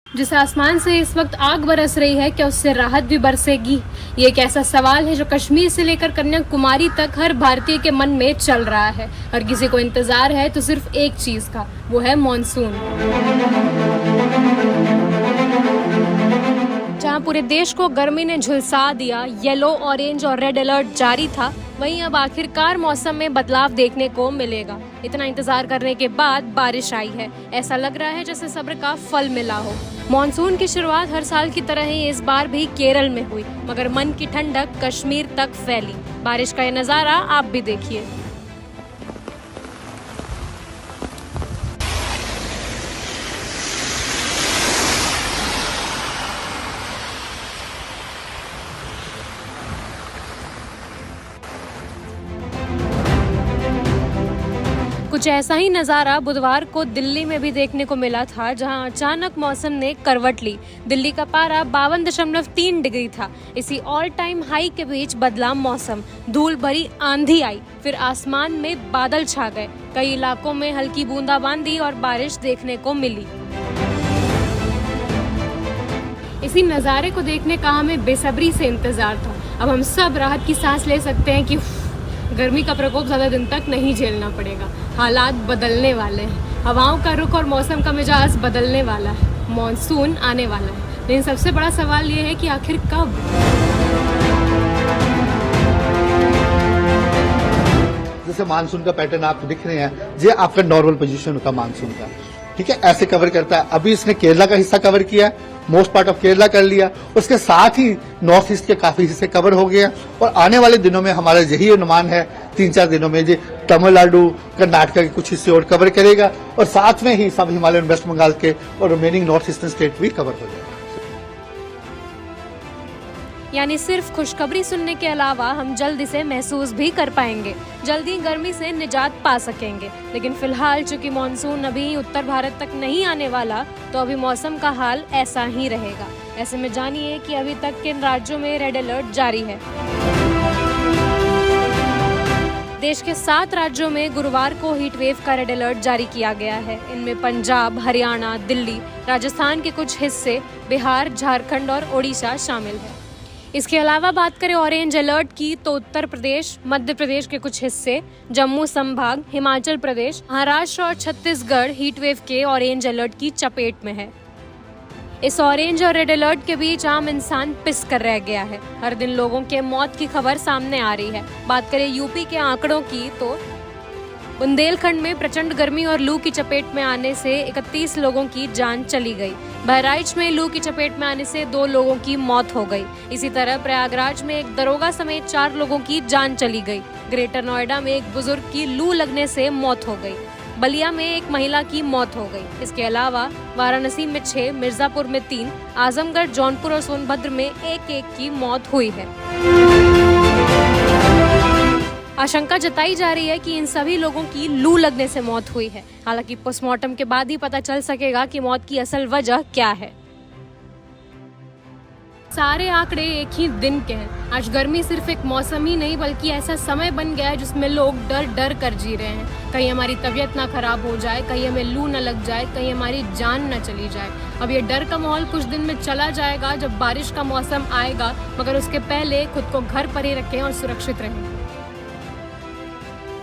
जिस आसमान से इस वक्त आग बरस रही है, क्या उससे राहत भी बरसेगी? ये एक ऐसा सवाल है जो कश्मीर से लेकर कन्याकुमारी तक हर भारतीय के मन में चल रहा है। हर किसी को इंतजार है तो सिर्फ एक चीज का, वो है मॉनसून। जहां पूरे देश को गर्मी ने झुलसा दिया, येलो, ऑरेंज और रेड अलर्ट जारी था, वहीं अब आखिरकार मौसम में बदलाव देखने को मिलेगा। इतना इंतजार करने के बाद बारिश आई है। ऐसा लग रहा है जैसे सब्र का फल मिला हो। मॉनसून की शुरुआत हर साल की तरह ही इस बार भी केरल में हुई, मगर मन की ठंडक कश्मीर तक फैली। बारिश का ये नजारा आप भी देखिए। कुछ ऐसा ही नज़ारा बुधवार को दिल्ली में भी देखने को मिला था, जहां अचानक मौसम ने करवट ली। दिल्ली का पारा 52.3 डिग्री था। इसी ऑल टाइम हाई के बीच बदला मौसम। धूल भरी आंधी आई, फिर आसमान में बादल छा गए। कई इलाकों में हल्की बूंदाबांदी और बारिश देखने को मिली। इसी नज़ारे को देखने का हमें बेसब्री से इंतजार था। अब हम सब राहत की सांस ले सकते हैं कि गर्मी का प्रकोप ज़्यादा दिन तक नहीं झेलना पड़ेगा। हालात बदलने वाले हैं, हवाओं का रुख और मौसम का मिजाज बदलने वाला है। मॉनसून आने वाला है, लेकिन सबसे बड़ा सवाल ये है कि आखिर कब? जैसे मानसून का पैटर्न आपको दिख रहे हैं, ये आपका नॉर्मल पोजीशन होता है मानसून का, ठीक है, ऐसे कवर करता है। अभी इसने केरला का हिस्सा कवर किया, मोस्ट पार्ट ऑफ केरला कर लिया, उसके साथ ही नॉर्थ ईस्ट के काफी हिस्से कवर हो गए। और आने वाले दिनों में हमारा यही अनुमान है, 3-4 दिनों में ये तमिलनाडु, कर्नाटक के कुछ हिस्से और कवर करेगा, और साथ में ही सब हिमालयन, वेस्ट बंगाल के और रिमेनिंग नॉर्थ ईस्टर्न स्टेट भी कवर हो जाएगा। यानी सिर्फ खुशखबरी सुनने के अलावा हम जल्द इसे महसूस भी कर पाएंगे, जल्दी गर्मी से निजात पा सकेंगे। लेकिन फिलहाल चूंकि मॉनसून अभी उत्तर भारत तक नहीं आने वाला, तो अभी मौसम का हाल ऐसा ही रहेगा। ऐसे में जानिए कि अभी तक किन राज्यों में रेड अलर्ट जारी है। देश के 7 राज्यों में गुरुवार को हीट वेव का रेड अलर्ट जारी किया गया है। इनमें पंजाब, हरियाणा, दिल्ली, राजस्थान के कुछ हिस्से, बिहार, झारखंड और ओडिशा शामिल है। इसके अलावा बात करें ऑरेंज अलर्ट की, तो उत्तर प्रदेश, मध्य प्रदेश के कुछ हिस्से, जम्मू संभाग, हिमाचल प्रदेश, महाराष्ट्र और छत्तीसगढ़ हीट वेव के ऑरेंज अलर्ट की चपेट में है। इस ऑरेंज और रेड अलर्ट के बीच आम इंसान पिस कर रह गया है। हर दिन लोगों के मौत की खबर सामने आ रही है। बात करें यूपी के आंकड़ों की, तो बुंदेलखंड में प्रचंड गर्मी और लू की चपेट में आने से 31 लोगों की जान चली गई। बहराइच में लू की चपेट में आने से 2 लोगों की मौत हो गई। इसी तरह प्रयागराज में एक दरोगा समेत 4 लोगों की जान चली गई। ग्रेटर नोएडा में एक बुजुर्ग की लू लगने से मौत हो गई। बलिया में एक महिला की मौत हो गई। इसके अलावा वाराणसी में 6, मिर्जापुर में 3, आजमगढ़, जौनपुर और सोनभद्र में 1-1 की मौत हुई है। आशंका जताई जा रही है कि इन सभी लोगों की लू लगने से मौत हुई है। हालांकि पोस्टमार्टम के बाद ही पता चल सकेगा कि मौत की असल वजह क्या है। सारे आंकड़े एक ही दिन के हैं। आज गर्मी सिर्फ एक मौसम ही नहीं, बल्कि ऐसा समय बन गया है जिसमें लोग डर डर कर जी रहे हैं। कहीं हमारी तबीयत ना खराब हो जाए, कहीं हमें लू न लग जाए, कहीं हमारी जान न चली जाए। अब ये डर का माहौल कुछ दिन में चला जाएगा जब बारिश का मौसम आएगा, मगर उसके पहले खुद को घर पर ही रखें और सुरक्षित रहें।